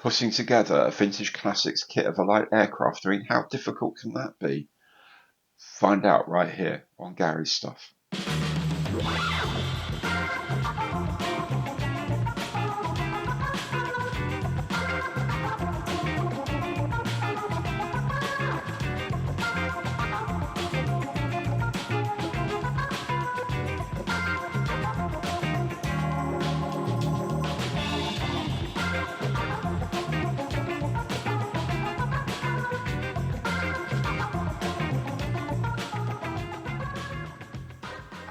Putting together a vintage classics kit of a light aircraft, I mean, how difficult can that be? Find out right here on Gary's Stuff.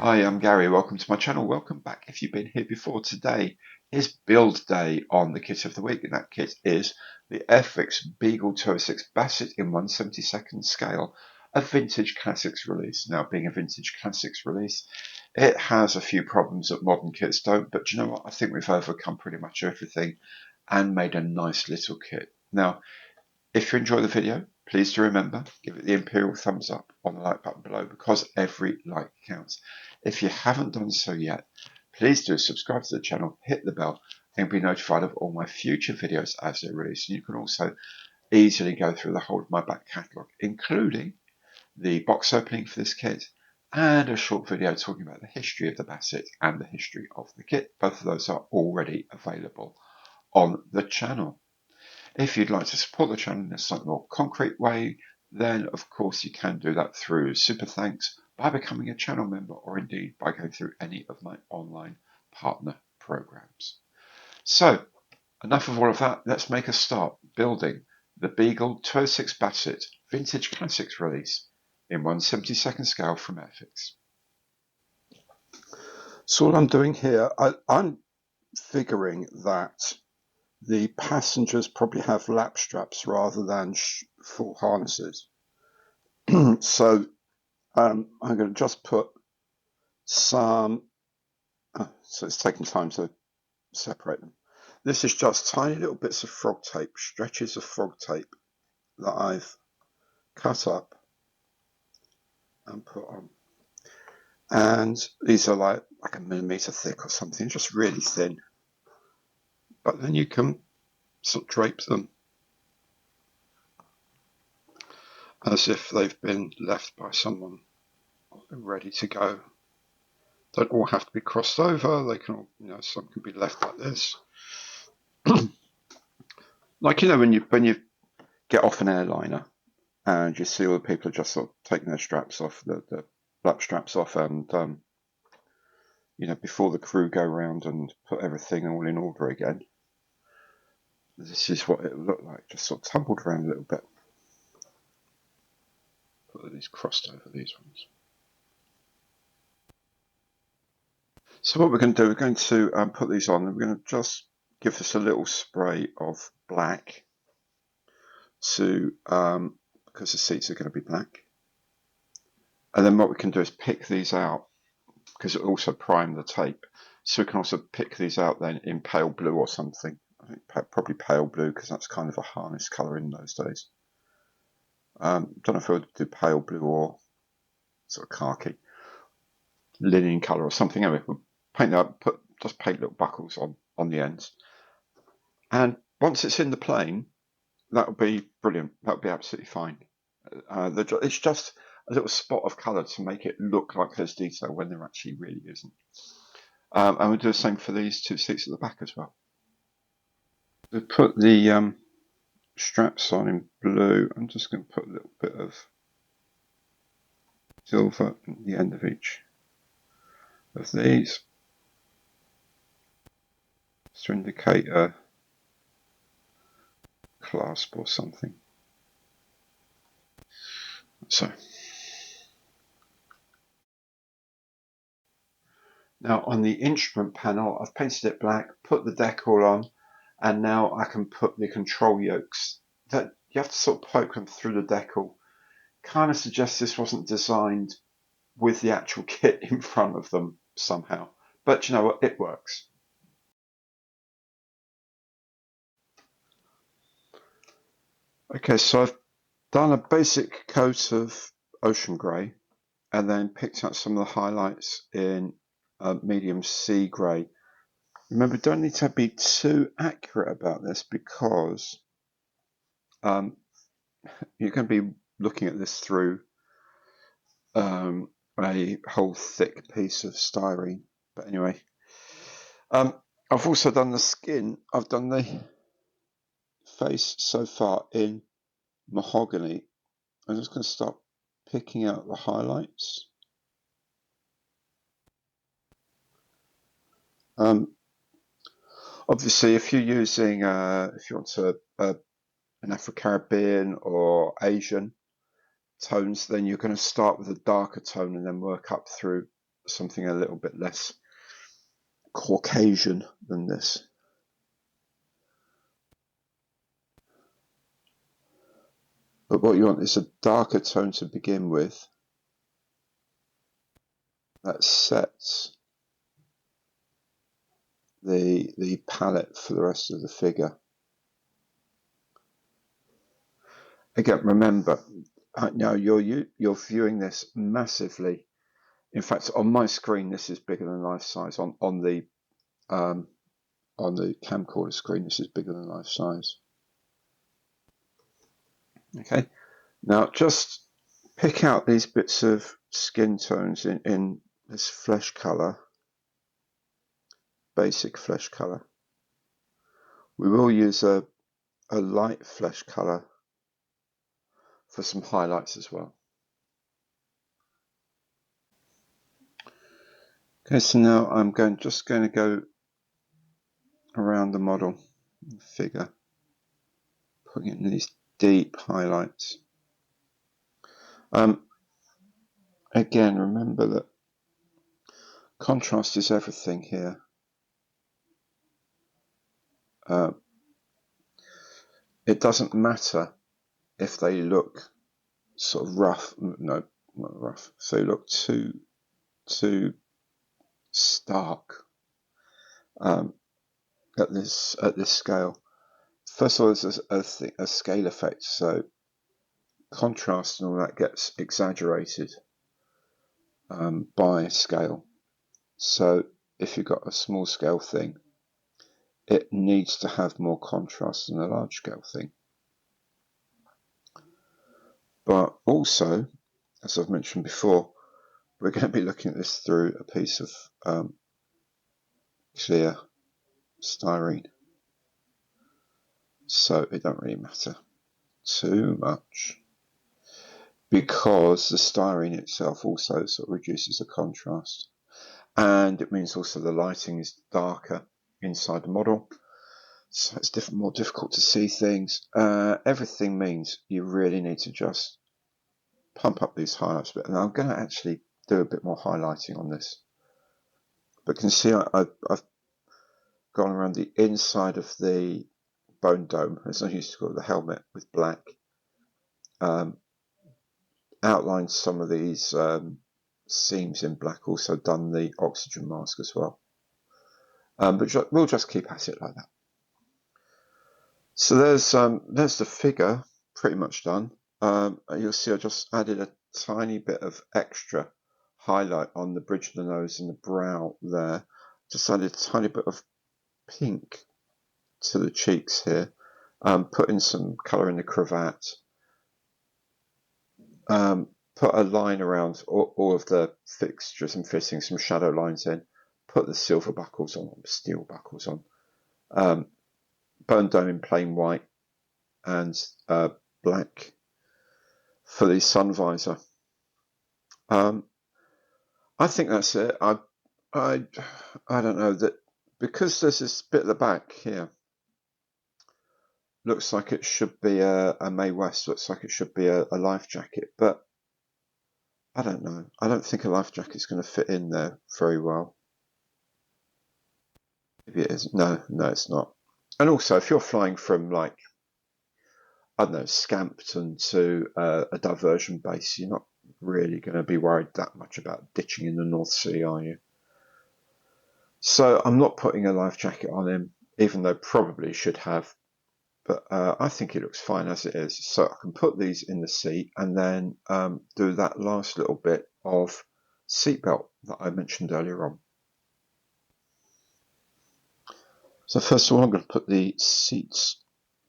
Hi, I'm Gary. Welcome to my channel. Welcome back if you've been here before. Today is build day on the kit of the week, and that kit is the Airfix Beagle 206 Basset in 1/72nd scale, a vintage classics release. Now, being a vintage classics release, it has a few problems that modern kits don't, but you know what? I think we've overcome pretty much everything and made a nice little kit. Now, if you enjoy the video, please do remember, give it the imperial thumbs up on the like button below, because every like counts. If you haven't done so yet, please do subscribe to the channel, hit the bell, and be notified of all my future videos as they're released. And you can also easily go through the whole of my back catalogue, including the box opening for this kit and a short video talking about the history of the Basset and the history of the kit. Both of those are already available on the channel. If you'd like to support the channel in a slightly more concrete way, then of course you can do that through super thanks, by becoming a channel member, or indeed by going through any of my online partner programs. So enough of all of that, let's make a start building the Beagle 206 Basset Vintage Classics release in 1/72nd scale from Airfix. So what I'm doing here, I'm figuring that the passengers probably have lap straps rather than full harnesses. So I'm going to just put some, so it's taking time to separate them. This is just tiny little bits of frog tape, stretches of frog tape that I've cut up and put on. And these are like a millimetre thick or something, just really thin. But then you can sort of drape them as if they've been left by someone ready to go. Don't all have to be crossed over. They can all, some can be left like this. Like, when you get off an airliner and you see all the people are just sort of taking their straps off, the lap straps off, and before the crew go around and put everything all in order again, this is what it looked like, just sort of tumbled around a little bit. Put these crossed over these ones. So what we're going to do, we're going to put these on, and we're going to just give this a little spray of black to because the seats are going to be black. And then what we can do is pick these out, because it will also prime the tape. So we can also pick these out then in pale blue or something. I think probably pale blue, because that's kind of a harness colour in those days. Don't know if I would do pale blue or sort of khaki, linen colour or something. Anyway, we'll paint that, just paint little buckles on the ends. And once it's in the plane, that'll be brilliant. That'll be absolutely fine. It's just a little spot of colour to make it look like there's detail when there actually really isn't. And we'll do the same for these two seats at the back as well. We'll put the straps on in blue. I'm just going to put a little bit of silver at the end of each of these, just to indicate a clasp or something. So now on the instrument panel, I've painted it black, put the decal on, and now I can put the control yokes. That you have to sort of poke them through the decal. Kind of suggests this wasn't designed with the actual kit in front of them somehow. But you know what? It works. Okay, so I've done a basic coat of ocean grey, and then picked out some of the highlights in medium sea grey. Remember, don't need to be too accurate about this because you're going to be looking at this through a whole thick piece of styrene. But anyway, I've also done the skin. I've done the face so far in mahogany. I'm just going to start picking out the highlights. Obviously, if you're using, if you want to an Afro-Caribbean or Asian tones, then you're going to start with a darker tone and then work up through something a little bit less Caucasian than this. But what you want is a darker tone to begin with that sets the palette for the rest of the figure. Again, remember, now you're viewing this massively. In fact, on my screen, this is bigger than life size. On the camcorder screen, this is bigger than life size. Okay, now just pick out these bits of skin tones in this flesh color, basic flesh color. We will use a light flesh color for some highlights as well. Okay, so now I'm just going to go around the model figure, putting in these deep highlights. Again, remember that contrast is everything here. It doesn't matter if they look sort of rough. No, not rough. So they look too stark at this scale. First of all, there's a scale effect, so contrast and all that gets exaggerated by scale. So if you've got a small scale thing, it needs to have more contrast than a large scale thing. But also, as I've mentioned before, we're going to be looking at this through a piece of clear styrene. So it don't really matter too much because the styrene itself also sort of reduces the contrast. And it means also the lighting is darker inside the model. So it's more difficult to see things. Everything means you really need to just pump up these highlights a bit. And I'm going to actually do a bit more highlighting on this. But you can see I've gone around the inside of the bone dome, as I used to call it, the helmet, with black. Outlined some of these seams in black, also done the oxygen mask as well. But we'll just keep at it like that. So there's the figure pretty much done. You'll see I just added a tiny bit of extra highlight on the bridge of the nose and the brow there. Just added a tiny bit of pink to the cheeks here. Put in some colour in the cravat. Put a line around all of the fixtures and fittings, some shadow lines in. Put the silver buckles on, steel buckles on. Bone dome in plain white and black for the sun visor. I think that's it. I don't know, that because there's this bit at the back here, looks like it should be a Mae West, looks like it should be a life jacket, but I don't know. I don't think a life jacket is going to fit in there very well. Maybe it is. No, it's not. And also, if you're flying from, like, I don't know, Scampton to a diversion base, you're not really going to be worried that much about ditching in the North Sea, are you? So I'm not putting a life jacket on him, even though probably should have. But I think it looks fine as it is. So I can put these in the seat and then do that last little bit of seatbelt that I mentioned earlier on. So first of all, I'm going to put the seats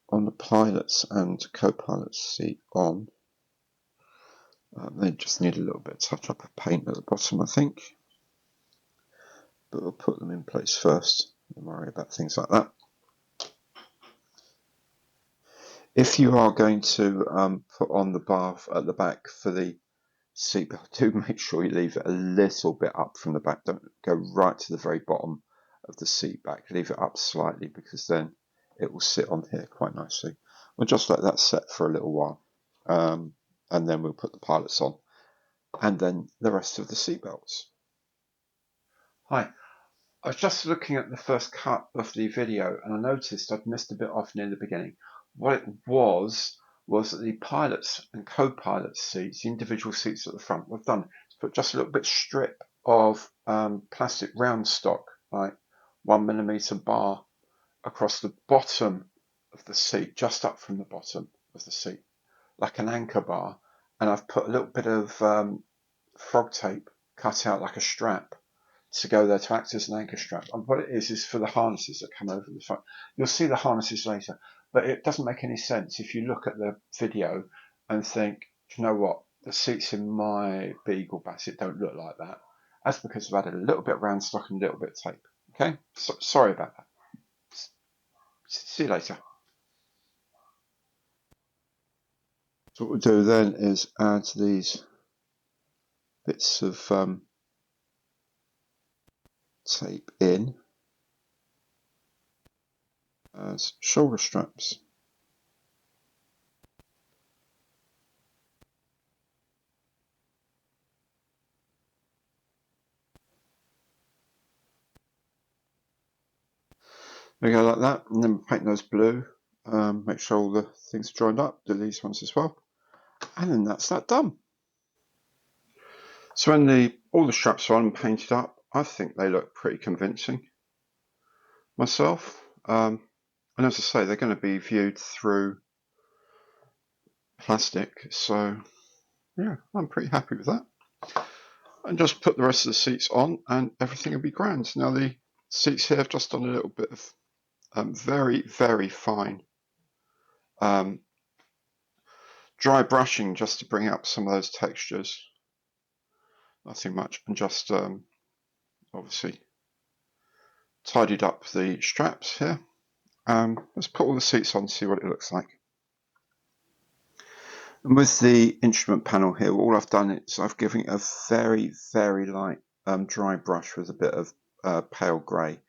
on the pilot's and co-pilot's seat on. They just need a little bit of touch up of paint at the bottom, I think. But we'll put them in place first. Don't worry about things like that. If you are going to put on the bar at the back for the seatbelt, do make sure you leave it a little bit up from the back. Don't go right to the very bottom of the seat back. Leave it up slightly, because then it will sit on here quite nicely. We'll just let that set for a little while, and then we'll put the pilots on, and then the rest of the seatbelts. Hi, I was just looking at the first cut of the video, and I noticed I'd missed a bit off near the beginning. What it was that the pilots and co-pilots seats, the individual seats at the front, what I've done is put just a little bit strip of plastic round stock, like 1mm bar, across the bottom of the seat, just up from the bottom of the seat, like an anchor bar. And I've put a little bit of frog tape cut out like a strap to go there to act as an anchor strap. And what it is for the harnesses that come over the front. You'll see the harnesses later, but it doesn't make any sense if you look at the video and think, you know what, the seats in my Beagle Basset don't look like that. That's because I've added a little bit of round stock and a little bit of tape. Okay, sorry about that. See you later. So what we'll do then is add these bits of tape in as shoulder straps. There we go, like that, and then paint those blue. Make sure all the things are joined up. Do these ones as well, and then that's that done. So when all the straps are on and painted up, I think they look pretty convincing myself. And as I say, they're going to be viewed through plastic, so yeah, I'm pretty happy with that. And just put the rest of the seats on, and everything will be grand. Now the seats here have just done a little bit of very, very fine dry brushing just to bring up some of those textures. Nothing much, and just obviously tidied up the straps here. Let's put all the seats on and see what it looks like. And with the instrument panel here, all I've done is I've given it a very, very light dry brush with a bit of pale grey.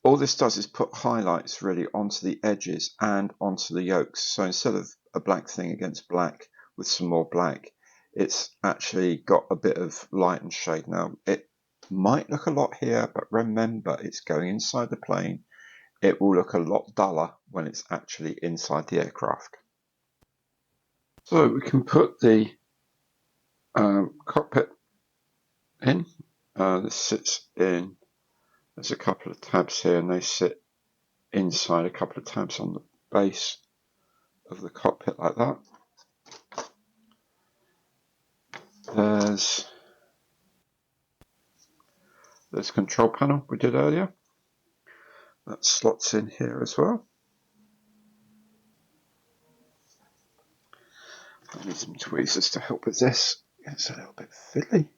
All this does is put highlights really onto the edges and onto the yokes. So instead of a black thing against black with some more black, it's actually got a bit of light and shade. Now, it might look a lot here, but remember, it's going inside the plane. It will look a lot duller when it's actually inside the aircraft. So we can put the cockpit in. This sits in, there's a couple of tabs here, and they sit inside a couple of tabs on the base of the cockpit like that. There's a control panel we did earlier. That slots in here as well. I need some tweezers to help with this. It's a little bit fiddly.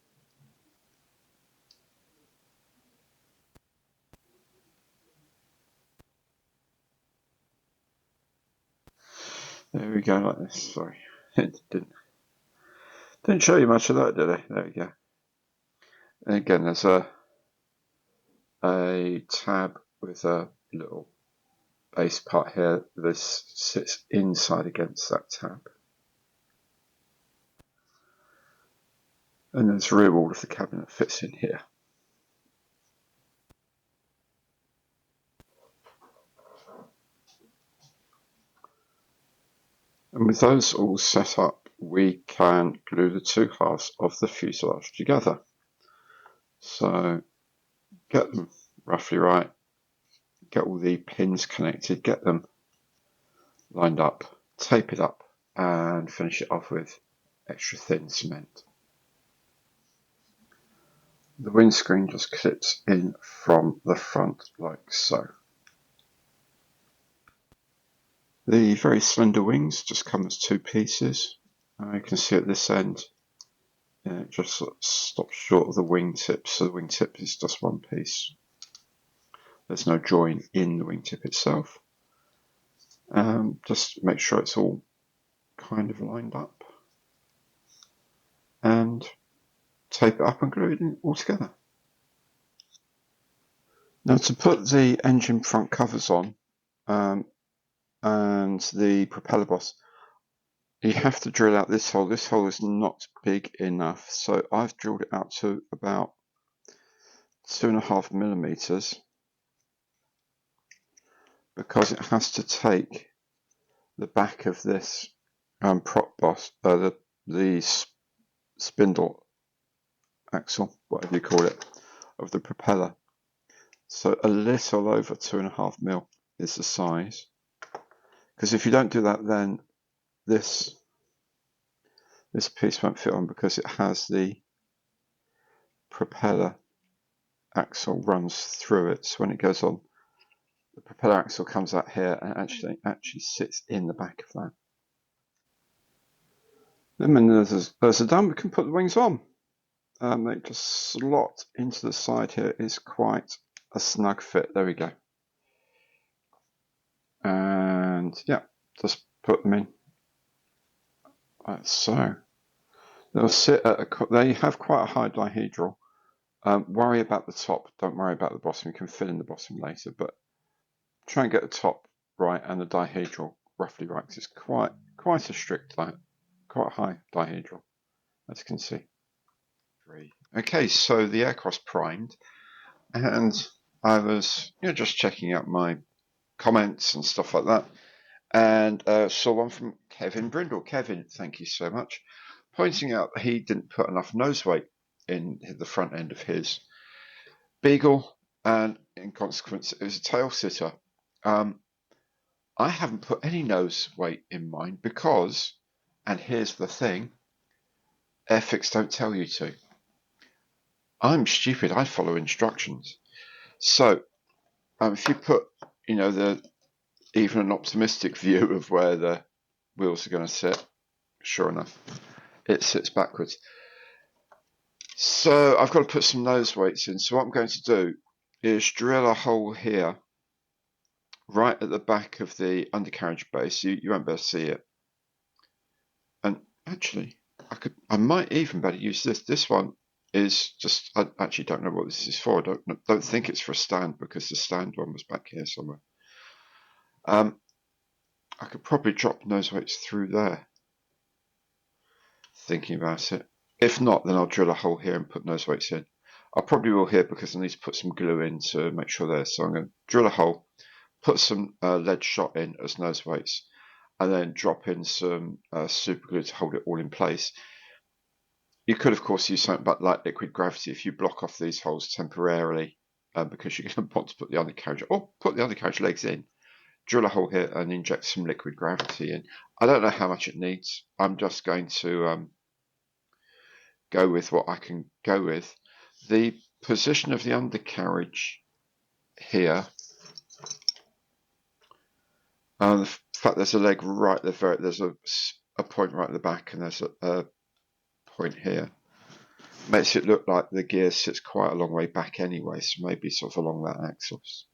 There we go, like this. Sorry, it didn't show you much of that, did I? There we go. And again, there's a tab with a little base part here. This sits inside against that tab. And there's a rear wall of the cabin that fits in here. And with those all set up, we can glue the two halves of the fuselage together. So get them roughly right, get all the pins connected, get them lined up, tape it up, and finish it off with extra thin cement. The windscreen just clips in from the front like so. The very slender wings just come as two pieces. You can see at this end it just sort of stops short of the wingtip, so the wingtip is just one piece. There's no join in the wingtip itself. Just make sure it's all kind of lined up, and tape it up and glue it all together. Now, to put the engine front covers on and the propeller boss, you have to drill out this hole. This hole is not big enough, so I've drilled it out to about 2.5 millimeters because it has to take the back of this prop boss, the spindle axle, whatever you call it, of the propeller. So a little over 2.5 mil is the size. Because if you don't do that, then this piece won't fit on because it has the propeller axle runs through it. So when it goes on, the propeller axle comes out here and actually sits in the back of that. Then when those are done, we can put the wings on. They just slot into the side here. Is quite a snug fit. There we go. And yeah, just put them in like so. They'll sit at they have quite a high dihedral. Worry about the top, don't worry about the bottom. You can fill in the bottom later, but try and get the top right and the dihedral roughly right, because it's quite a strict, quite high dihedral, as you can see. Okay, so the aircraft's primed, and I was just checking out my comments and stuff like that, and saw one from Kevin Brindle. Kevin, thank you so much, pointing out that he didn't put enough nose weight in the front end of his Beagle, and in consequence it was a tail sitter. I haven't put any nose weight in mine because, and here's the thing, Airfix don't tell you to. I'm stupid, I follow instructions. So if you put even an optimistic view of where the wheels are going to sit, sure enough it sits backwards. So I've got to put some nose weights in. So what I'm going to do is drill a hole here right at the back of the undercarriage base. You won't be able to see it. And actually, I might even better use this. This one is just, I actually don't know what this is for. I don't think it's for a stand because the stand one was back here somewhere. I could probably drop nose weights through there, thinking about it. If not, then I'll drill a hole here and put nose weights in. I probably will here because I need to put some glue in to make sure there. So I'm going to drill a hole, put some lead shot in as nose weights, and then drop in some super glue to hold it all in place. You could, of course, use something like liquid gravity if you block off these holes temporarily because you're going to want to put the undercarriage, or put the undercarriage legs in, drill a hole here and inject some liquid gravity in. I don't know how much it needs. I'm just going to go with what I can go with. The position of the undercarriage here, the fact there's a leg right there, there's a point right at the back, and there's a point here, makes it look like the gear sits quite a long way back anyway, so maybe sort of along that axis.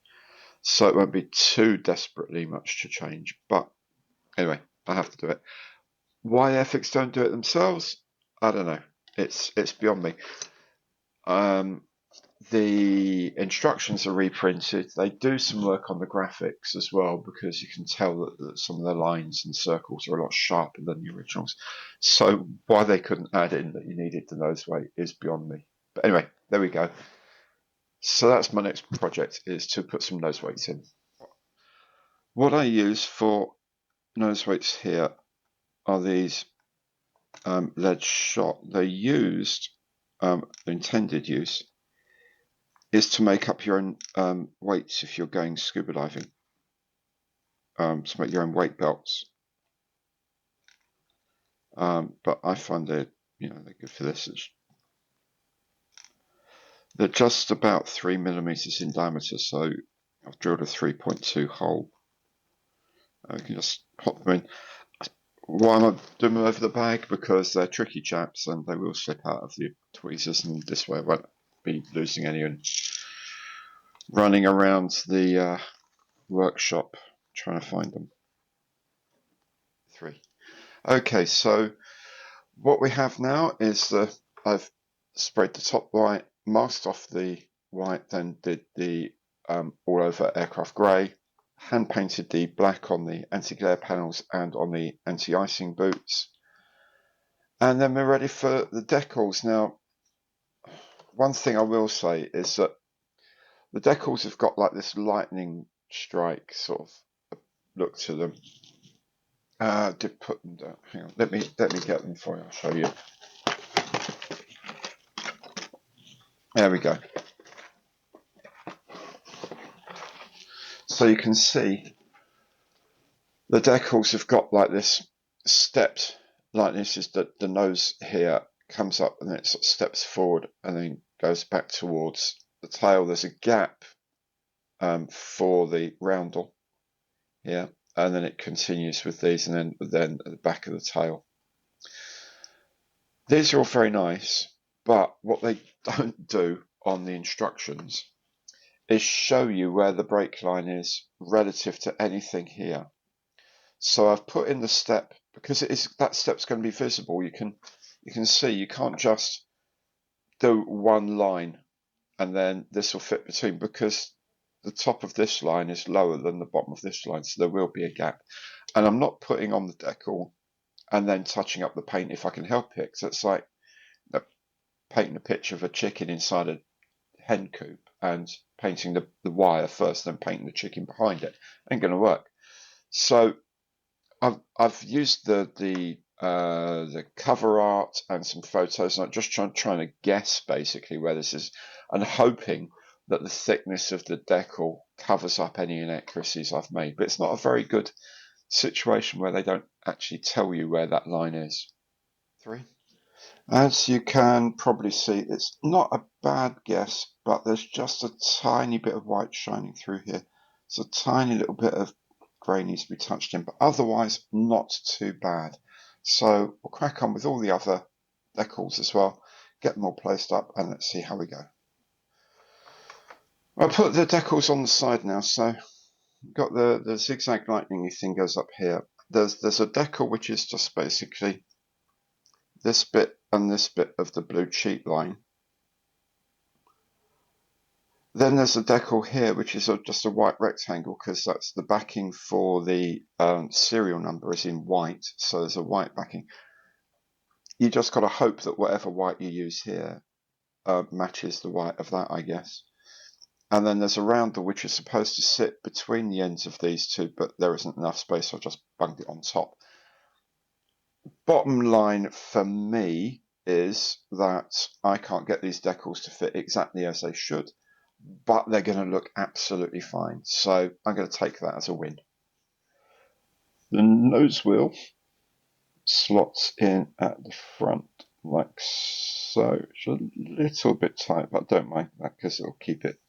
So it won't be too desperately much to change, but anyway, I have to do it. Why Airfix don't do it themselves, I don't know. It's beyond me. The instructions are reprinted. They do some work on the graphics as well because you can tell that some of the lines and circles are a lot sharper than the originals. So why they couldn't add in that you needed the nose weight is beyond me. But anyway, there we go. So that's my next project, is to put some nose weights in. What I use for nose weights here are these lead shot. They're used, the intended use is to make up your own weights if you're going scuba diving, to make your own weight belts. But I find they're good for this. They're just about 3 millimeters in diameter, so I've drilled a 3.2 hole We can just pop them in. Why am I doing them over the bag? Because they're tricky chaps and they will slip out of the tweezers, and this way I won't be losing any and running around the workshop trying to find them. 3. Okay, so what we have now is I've sprayed the top white, masked off the white, then did the all over aircraft grey, hand painted the black on the anti-glare panels and on the anti-icing boots, and then we're ready for the decals. Now, one thing I will say is that the decals have got like this lightning strike sort of look to them. I did put them down. Hang on, let me get them for you. I'll show you. There we go. So you can see the decals have got like this stepped, like this is the nose here comes up and then it sort of steps forward and then goes back towards the tail. There's a gap for the roundel here, and then it continues with these, and then at the back of the tail. These are all very nice, but what they don't do on the instructions is show you where the brake line is relative to anything here. So I've put in the step because that step's going to be visible. You can see you can't just do one line and then this will fit between, because the top of this line is lower than the bottom of this line, so there will be a gap. And I'm not putting on the decal and then touching up the paint if I can help it. So it's like painting a picture of a chicken inside a hen coop and painting the wire first, then painting the chicken behind it. Ain't going to work. So I've used the cover art and some photos, and I'm just trying to guess basically where this is, and hoping that the thickness of the decal covers up any inaccuracies I've made. But it's not a very good situation where they don't actually tell you where that line is. 3. As you can probably see, it's not a bad guess, but there's just a tiny bit of white shining through here. It's a tiny little bit of grey needs to be touched in, but otherwise not too bad. So we'll crack on with all the other decals as well, get them all placed up, and let's see how we go. I'll put the decals on the side now. So got the zigzag lightning thing goes up here. There's a decal which is just basically this bit and this bit of the blue cheat line. Then there's a decal here which is just a white rectangle, because that's the backing for the serial number is in white, so there's a white backing. You just got to hope that whatever white you use here matches the white of that, I guess. And then there's a roundel which is supposed to sit between the ends of these two, but there isn't enough space, so I just bunged it on top. Bottom line for me is that I can't get these decals to fit exactly as they should, but they're going to look absolutely fine. So I'm going to take that as a win. The nose wheel slots in at the front like so. It's a little bit tight, but don't mind that because it'll keep it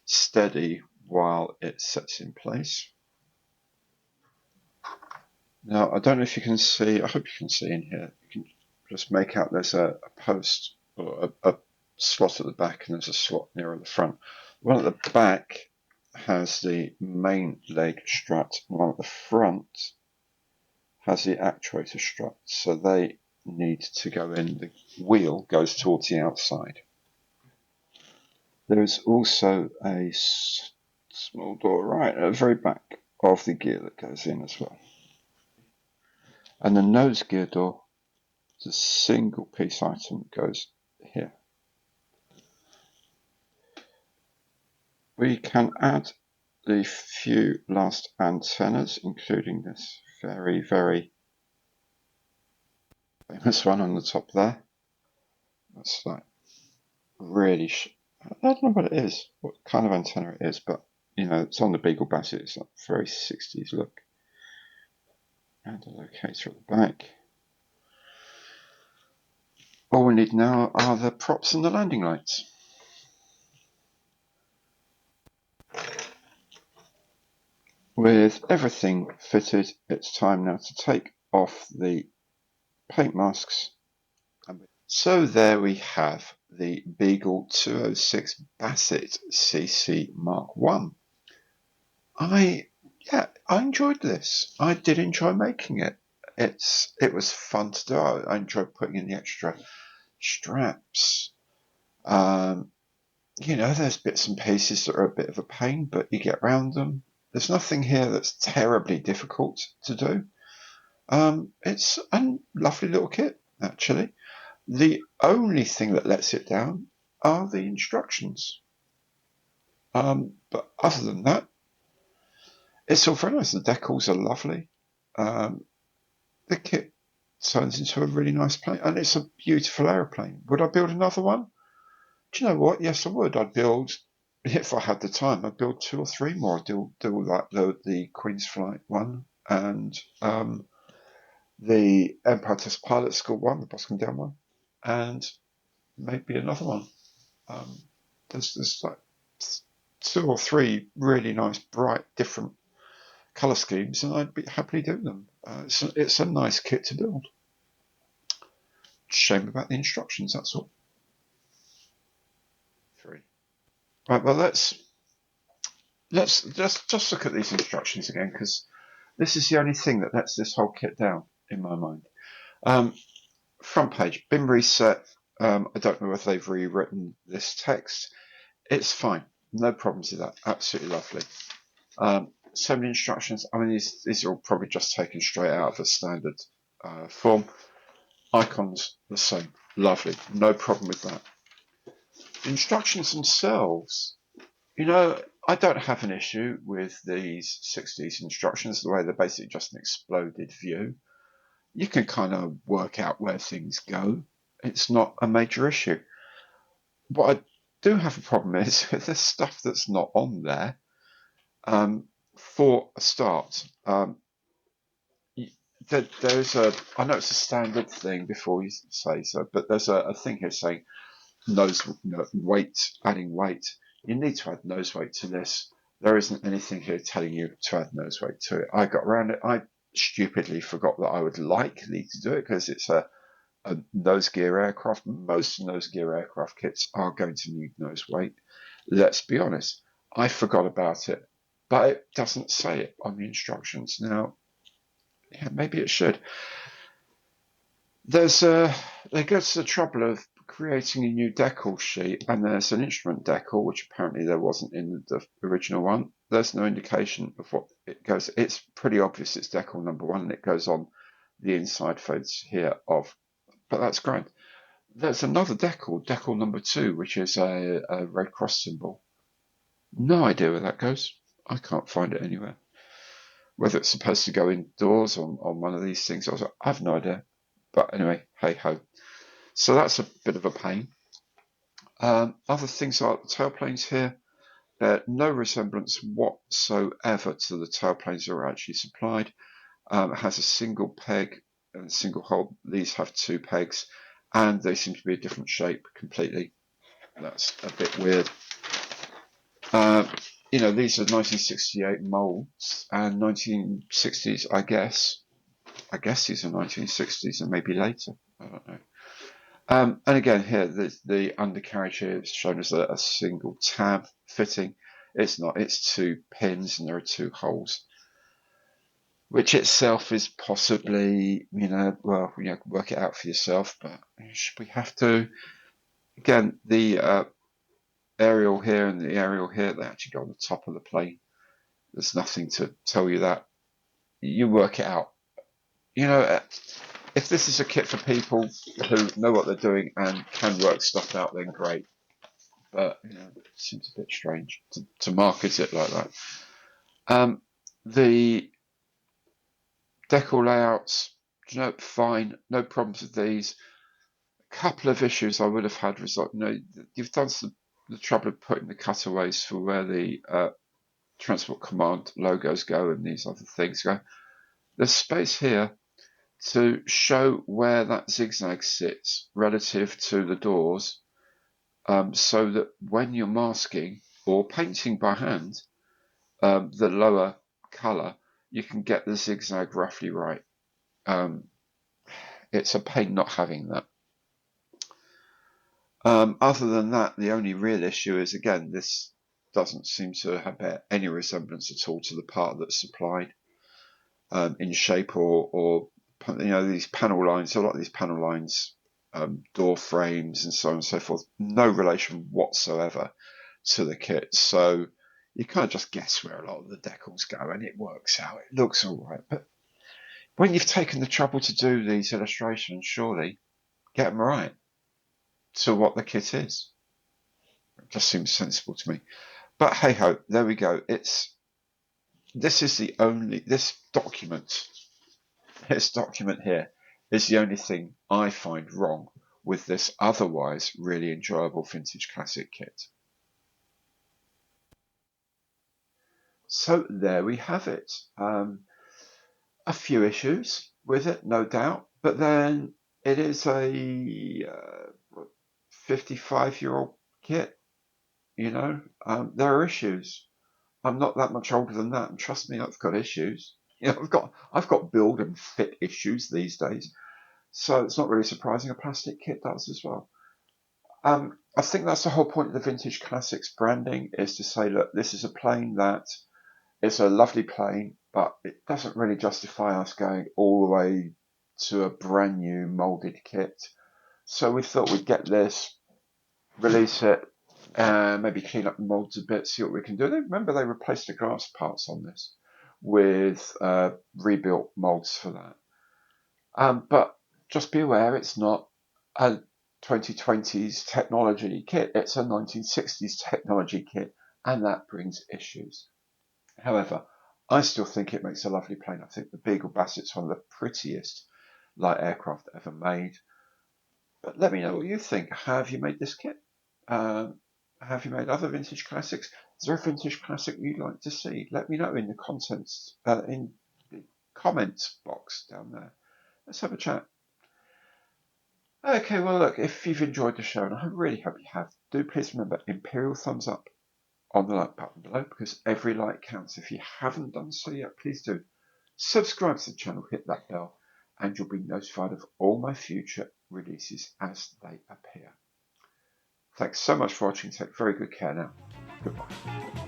steady while it sets in place. Now, I don't know if you can see, I hope you can see in here, you can just make out there's a post or a slot at the back, and there's a slot nearer the front. The one at the back has the main leg strut, and the one at the front has the actuator strut, so they need to go in. The wheel goes towards the outside. There is also a small door right at the very back of the gear that goes in as well. And the nose gear door is a single piece item that goes here. We can add the few last antennas, including this very, very famous one on the top there. That's like really, I don't know what it is, what kind of antenna it is, but you know, it's on the Beagle Basset. It's like very 60s look. And a locator at the back. All we need now are the props and the landing lights. With everything fitted, it's time now to take off the paint masks. So there we have the Beagle 206 Basset CC Mark 1. I enjoyed this. I did enjoy making it. It was fun to do. I enjoyed putting in the extra straps. There's bits and pieces that are a bit of a pain, but you get around them. There's nothing here that's terribly difficult to do. It's a lovely little kit, actually. The only thing that lets it down are the instructions. But other than that, it's all very nice. The decals are lovely. The kit turns into a really nice plane, and it's a beautiful aeroplane. Would I build another one? Do you know what? Yes, I would. I'd build, if I had the time, I'd build 2 or 3 more. I'd do like the Queen's Flight one and the Empire Test Pilot School one, the Boscombe Down one, and maybe another one. There's like 2 or 3 really nice, bright, different colour schemes, and I'd be happily doing them. It's a nice kit to build. Shame about the instructions, that's all. 3. Right, well let's just look at these instructions again, because this is the only thing that lets this whole kit down in my mind. Front page, bin reset. I don't know if they've rewritten this text. It's fine, no problems with that. Absolutely lovely. So many instructions. I mean, these are all probably just taken straight out of a standard form. Icons the same, lovely, no problem with that. The instructions themselves, I don't have an issue with these 60s instructions, the way they're basically just an exploded view. You can kind of work out where things go. It's not a major issue. What I do have a problem is with the stuff that's not on there. For a start, there's I know it's a standard thing before you say so, but there's a thing here saying weight, adding weight. You need to add nose weight to this. There isn't anything here telling you to add nose weight to it. I got around it. I stupidly forgot that I would likely to do it because it's a nose gear aircraft. Most nose gear aircraft kits are going to need nose weight. Let's be honest. I forgot about it, but it doesn't say it on the instructions. Now, yeah, maybe it should. They go to the trouble of creating a new decal sheet, and there's an instrument decal, which apparently there wasn't in the original one. There's no indication of what it goes. It's pretty obvious it's decal number 1, and it goes on the inside face here of, but that's great. There's another decal number 2, which is a Red Cross symbol. No idea where that goes. I can't find it anywhere. Whether it's supposed to go indoors on one of these things, I have no idea. But anyway, hey ho. So that's a bit of a pain. Other things like the tailplanes here. No resemblance whatsoever to the tailplanes that are actually supplied. It has a single peg and a single hole. These have 2 pegs, and they seem to be a different shape completely. That's a bit weird. These are 1968 molds and 1960s, I guess. I guess these are 1960s and maybe later. I don't know. And again, here, the undercarriage here is shown as a single tab fitting. It's not, it's 2 pins and there are 2 holes, which itself is possibly, work it out for yourself, but should we have to? Again, the aerial here and the aerial here, they actually go on the top of the plane. There's nothing to tell you that. You work it out. If this is a kit for people who know what they're doing and can work stuff out, then great. But it seems a bit strange to market it like that. The decal layouts, fine, no problems with these. A couple of issues I would have had was you've done the trouble of putting the cutaways for where the Transport Command logos go and these other things go. There's space here to show where that zigzag sits relative to the doors, so that when you're masking or painting by hand, the lower colour, you can get the zigzag roughly right. It's a pain not having that. Other than that, the only real issue is, again, this doesn't seem to have any resemblance at all to the part that's supplied in shape or these panel lines. A lot of these panel lines, door frames and so on and so forth, no relation whatsoever to the kit. So you kind of just guess where a lot of the decals go, and it works out. It looks all right, but when you've taken the trouble to do these illustrations, surely get them right to what the kit is. It just seems sensible to me. But hey ho, there we go. This document here is the only thing I find wrong with this otherwise really enjoyable vintage classic kit. So there we have it. A few issues with it, no doubt, but then it is a 55-year-old kit. There are issues. I'm not that much older than that, and trust me, I've got issues. I've got build and fit issues these days, so it's not really surprising a plastic kit does as well. I think that's the whole point of the Vintage Classics branding, is to say, look, this is a plane that it's a lovely plane, but it doesn't really justify us going all the way to a brand new molded kit. So we thought we'd get this, release it, maybe clean up the molds a bit, see what we can do. Remember, they replaced the glass parts on this with rebuilt molds for that. But just be aware, it's not a 2020s technology kit. It's a 1960s technology kit, and that brings issues. However, I still think it makes a lovely plane. I think the Beagle Basset's one of the prettiest light aircraft ever made. But let me know what you think. How have you made this kit? Have you made other vintage classics? Is there a vintage classic you'd like to see? Let me know in the in the comments box down there. Let's have a chat. Okay, well look, if you've enjoyed the show, and I really hope you have, do please remember Imperial thumbs up on the like button below, because every like counts. If you haven't done so yet, please do. Subscribe to the channel, hit that bell, and you'll be notified of all my future releases as they appear. Thanks so much for watching. Take very good care now. Goodbye.